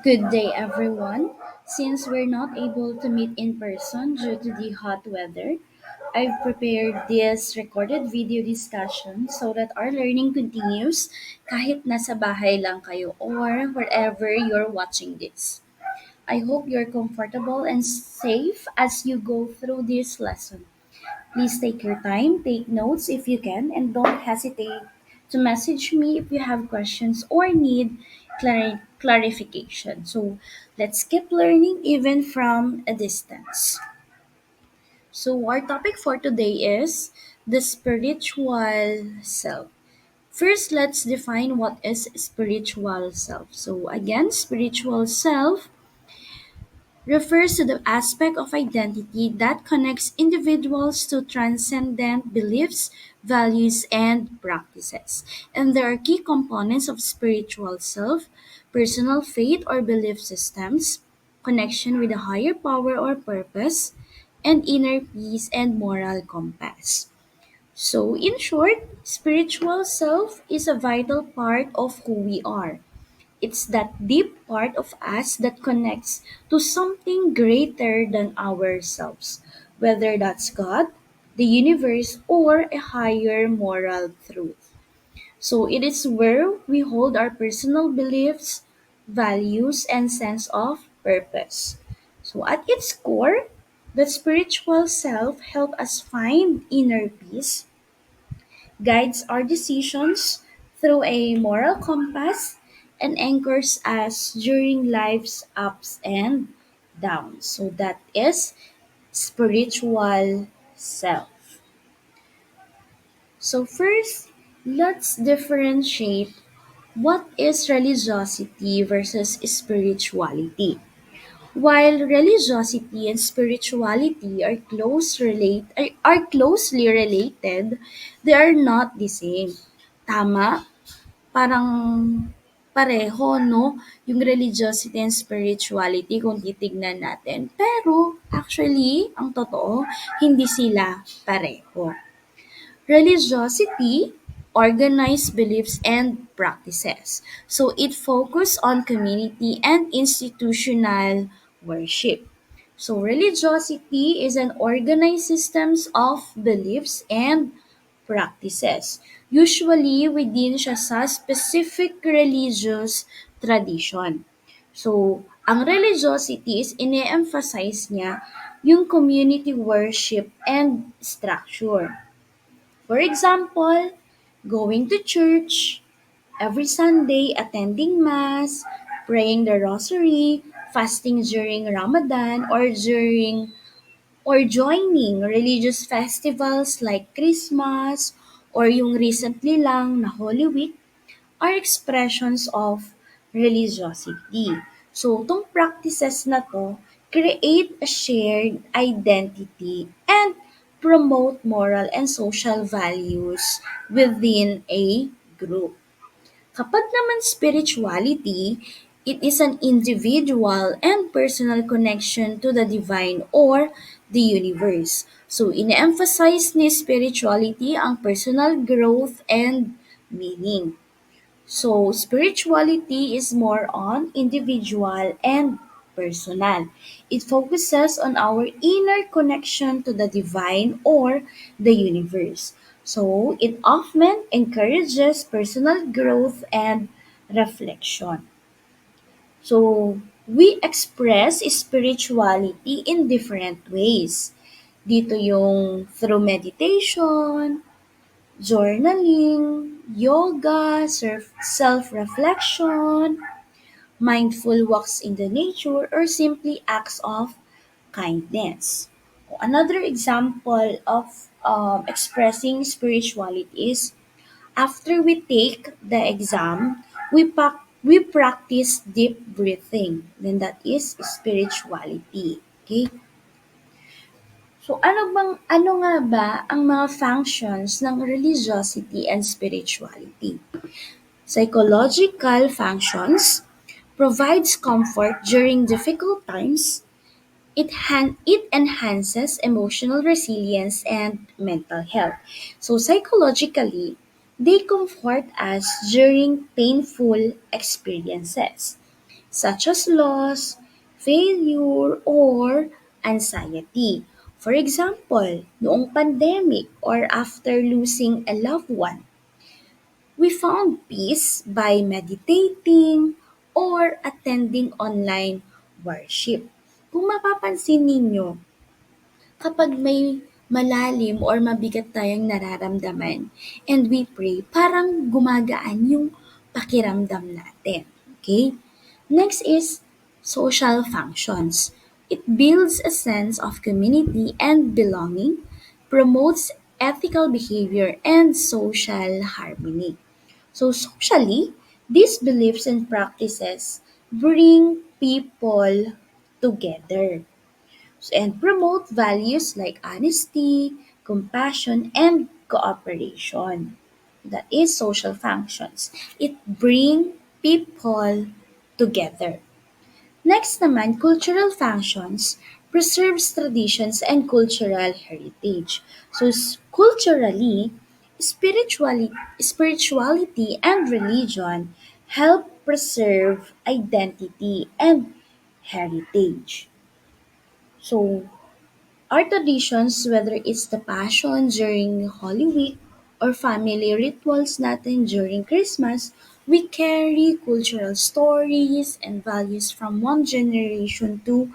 Good day, everyone. Since we're not able to meet in person due to the hot weather, I've prepared this recorded video discussion so that our learning continues kahit nasa bahay lang kayo or wherever you're watching this. I hope you're comfortable and safe as you go through this lesson. Please take your time, take notes if you can, and don't hesitate to message me if you have questions or need clarification. So let's keep learning even from a distance. So, our topic for today is the spiritual self. First, let's define what is spiritual self. So, again, spiritual self refers to the aspect of identity that connects individuals to transcendent beliefs, values, and practices. And there are key components of spiritual self: personal faith or belief systems, connection with a higher power or purpose, and inner peace and moral compass. So, in short, spiritual self is a vital part of who we are. It's that deep part of us that connects to something greater than ourselves, whether that's God, the universe, or a higher moral truth. So it is where we hold our personal beliefs, values, and sense of purpose. So at its core, the spiritual self helps us find inner peace, guides our decisions through a moral compass, and anchors us during life's ups and downs. So that is spiritual self. So first, let's differentiate what is religiosity versus spirituality. While religiosity and spirituality are closely related, they are not the same. Tama, parang pareho 'no, yung religiosity and spirituality kung titignan natin. Pero actually, ang totoo, hindi sila pareho. Religiosity, organized beliefs and practices. So it focus on community and institutional worship. So religiosity is an organized systems of beliefs and practices. Usually within siya sa specific religious tradition. So, ang religiosity is ine-emphasize niya yung community worship and structure. For example, going to church every Sunday, attending Mass, praying the Rosary, fasting during Ramadan, or joining religious festivals like Christmas or yung recently lang na Holy Week are expressions of religiosity. So, itong practices na to create a shared identity and promote moral and social values within a group. Kapag naman spirituality, it is an individual and personal connection to the divine or the universe. So, ine-emphasize ni spirituality ang personal growth and meaning. So, spirituality is more on individual and personal. It focuses on our inner connection to the divine or the universe. So, it often encourages personal growth and reflection. So, we express spirituality in different ways. Dito yung through meditation, journaling, yoga, self-reflection, mindful walks in the nature, or simply acts of kindness. Another example of expressing spirituality is after we take the exam, we practice deep breathing. Then that is spirituality. Okay? So ano nga ba ang mga functions ng religiosity and spirituality? Psychological functions provides comfort during difficult times. It enhances emotional resilience and mental health. So psychologically, they comfort us during painful experiences. such as loss, failure, or anxiety. For example, noong pandemic or after losing a loved one, we found peace by meditating or attending online worship. Kung mapapansin ninyo, kapag may malalim or mabigat tayong nararamdaman and we pray, parang gumagaan yung pakiramdam natin. Okay? Next is social functions. It builds a sense of community and belonging, promotes ethical behavior and social harmony. So socially, these beliefs and practices bring people together and promote values like honesty, compassion, and cooperation. That is social functions. It bring people together. Next naman, cultural functions preserves traditions and cultural heritage. So culturally, spirituality and religion help preserve identity and heritage. So our traditions, whether it's the passion during Holy Week or family rituals natin during Christmas, we carry cultural stories and values from one generation to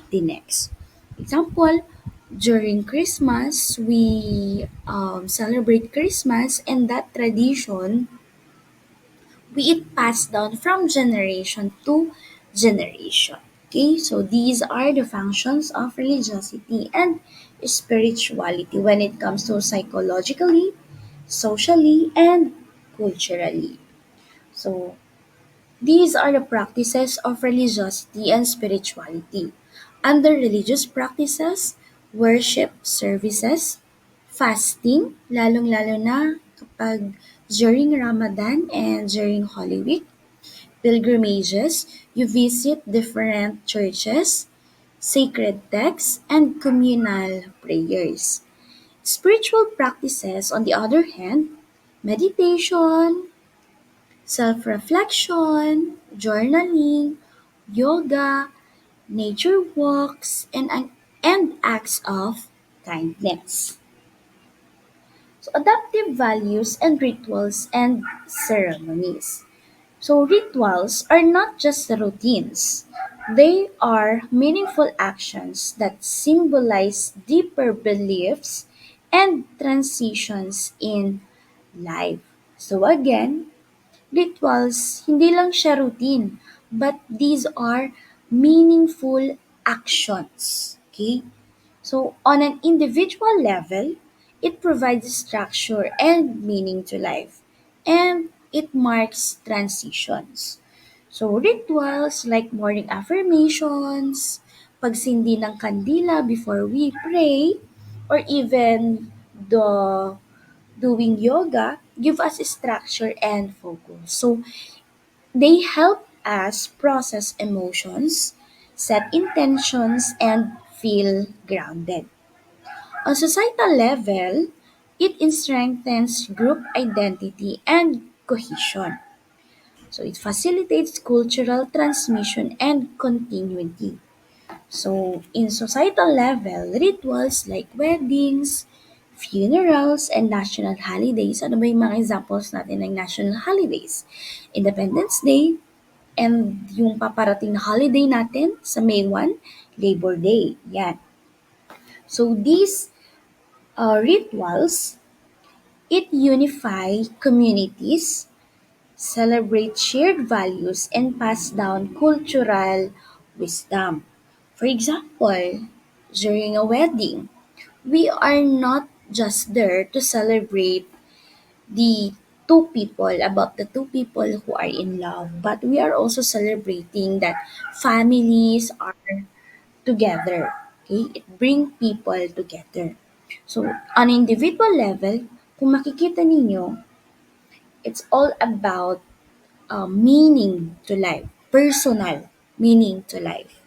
the next. Example, during Christmas, we celebrate Christmas, and that tradition we it passed down from generation to generation. Okay, so these are the functions of religiosity and spirituality when it comes to psychologically, socially, and culturally. So these are the practices of religiosity and spirituality. Under religious practices, worship services, fasting, lalong-lalo na kapag during Ramadan and during Holy Week, pilgrimages, you visit different churches, sacred texts, and communal prayers. Spiritual practices, on the other hand, meditation, self-reflection, journaling, yoga, nature walks, and acts of kindness. So adaptive values and rituals and ceremonies. So rituals are not just routines. They are meaningful actions that symbolize deeper beliefs and transitions in life. So again, rituals, hindi lang siya routine, but these are meaningful actions. Okay? So, on an individual level, it provides structure and meaning to life, and it marks transitions. So, rituals like morning affirmations, pagsindi ng kandila before we pray, or even the doing yoga give us structure and focus. So, they help us process emotions, set intentions, and feel grounded. On societal level, it strengthens group identity and cohesion. So it facilitates cultural transmission and continuity. So in societal level, rituals like weddings, funerals, and national holidays. Ano ba yung mga examples natin ng national holidays? Independence Day, and yung paparating na holiday natin sa May 1, Labor Day. Yan. So these rituals, it unify communities, celebrate shared values, and pass down cultural wisdom. For example, during a wedding, we are not just there to celebrate the two people who are in love, but we are also celebrating that families are together. Okay? It bring people together. So, on individual level, kung makikita ninyo, it's all about meaning to life, personal meaning to life,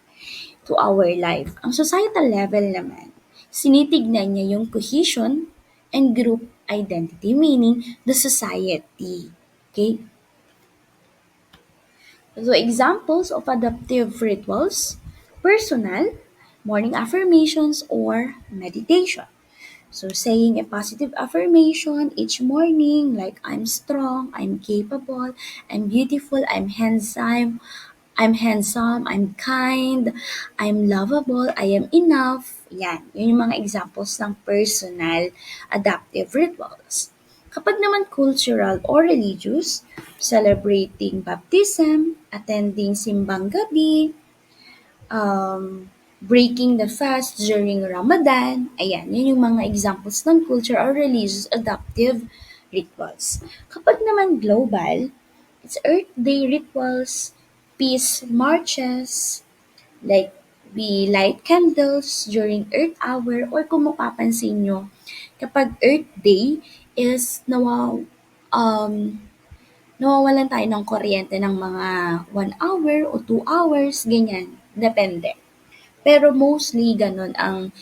to our life. Ang societal level naman, sinitignan niya yung cohesion and group identity, meaning the society. Okay? So examples of adaptive rituals: personal, morning affirmations, or meditation. So saying a positive affirmation each morning like I'm strong, I'm capable, I'm beautiful, I'm kind, I'm lovable, I am enough. Yan, yun yung mga examples ng personal adaptive rituals. Kapag naman cultural or religious, celebrating baptism, attending simbang gabi, breaking the fast during Ramadan. Ayan, yun yung mga examples ng culture or religious adaptive rituals. Kapag naman global, it's Earth Day rituals, peace marches, like we light candles during Earth Hour, or kung mapapansin nyo, kapag Earth Day is nawawalan tayo ng kuryente ng mga 1 hour o 2 hours, ganyan. Depende. Pero mostly ganun ang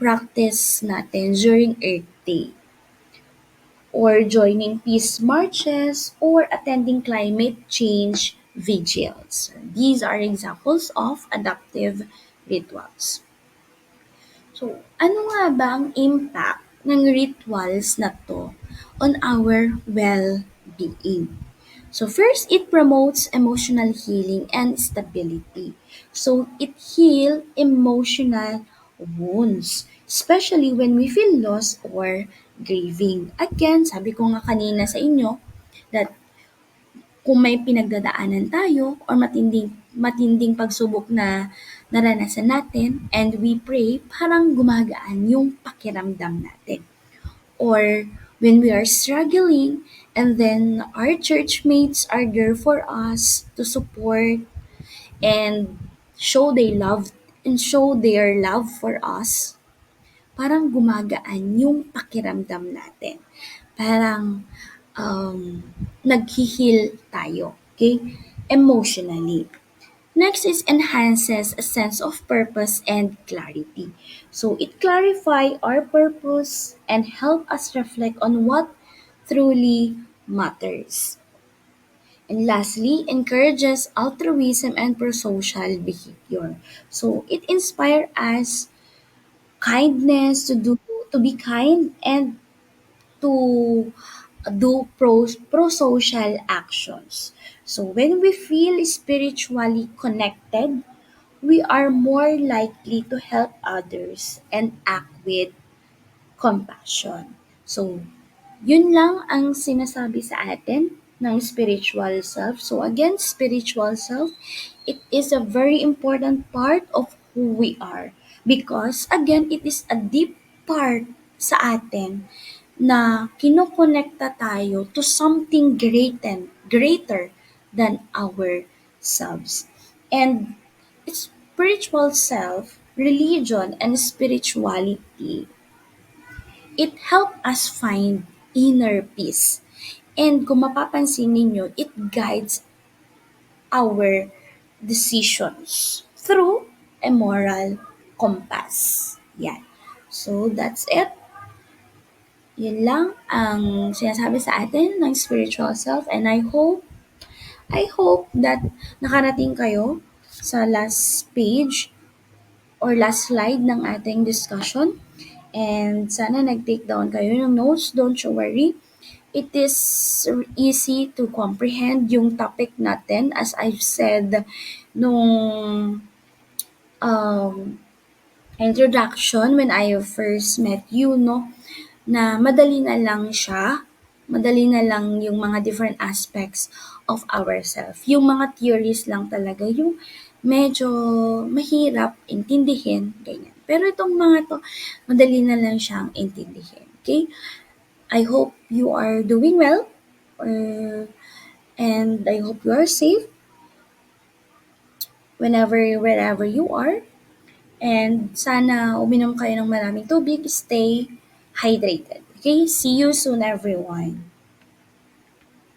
practice natin during Earth Day, or joining peace marches, or attending climate change vigils. These are examples of adaptive rituals. So, ano nga ba ang impact ng rituals na to on our well-being? So first, it promotes emotional healing and stability. So it heals emotional wounds, especially when we feel lost or grieving. Again, sabi ko nga kanina sa inyo that kung may pinagdadaanan tayo or matinding matinding pagsubok na naranasan natin and we pray, parang gumagaan yung pakiramdam natin. Or when we are struggling and then our church mates are there for us to support and show their love for us, parang gumagaan yung pakiramdam natin. Parang nag-heal tayo, okay? Emotionally. Next is enhances a sense of purpose and clarity. So it clarify our purpose and help us reflect on what truly matters. And lastly, encourages altruism and pro-social behavior. So it inspire us kindness to be kind and to do pro-social actions. So when we feel spiritually connected, we are more likely to help others and act with compassion. So, yun lang ang sinasabi sa atin ng spiritual self. So again, spiritual self, it is a very important part of who we are. Because again, it is a deep part sa atin na kinokonekta tayo to something greater than ourselves. And spiritual self, religion, and spirituality, it help us find inner peace. And kung mapapansin ninyo, it guides our decisions through a moral compass. Yan. So, that's it. Yun lang ang sinasabi sa atin ng spiritual self, and I hope that nakarating kayo sa last page or last slide ng ating discussion. And sana nag-take down kayo ng notes. Don't you worry. It is easy to comprehend yung topic natin, as I've said nung um, introduction when I first met you, no? Na madali na lang siya, madali na lang yung mga different aspects of ourselves. Yung mga theories lang talaga yung medyo mahirap intindihin, ganyan. Pero itong mga to, madali na lang siyang intindihin. Okay? I hope you are doing well, or, and I hope you are safe wherever you are. And sana uminom kayo ng maraming tubig, stay hydrated. Okay? See you soon, everyone.